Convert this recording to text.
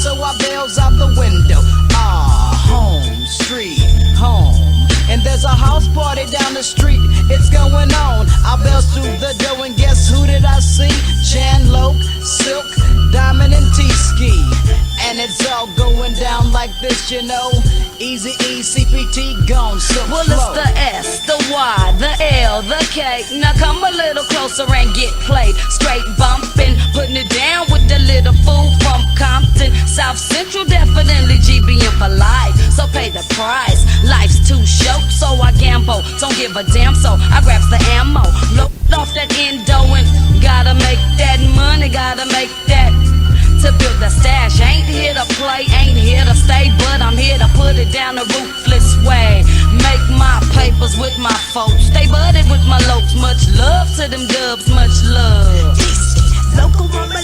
so I bails out the window. Home, street, home. And there's a house party down the street, it's going on. I bails through the door and guess who did I see? Chan, Loke, Silk, Diamond and T-Ski. And it's all going down like this, you know. Easy E, CPT, gone, so well, it's the S, the Y, the L, the K. Now come a little closer and get played. Straight bumping, putting it down with the little fool from Compton. South Central, definitely GBM for life. So pay the price. Life's too short, so I gamble. Don't give a damn, so I grabs the ammo. Load off that endo and gotta make that money, gotta make that. To build the stash, ain't here to play, ain't here to stay, but I'm here to put it down the ruthless way. Make my papers with my folks, stay budded with my lokes. Much love to them dubs, much love. Local woman.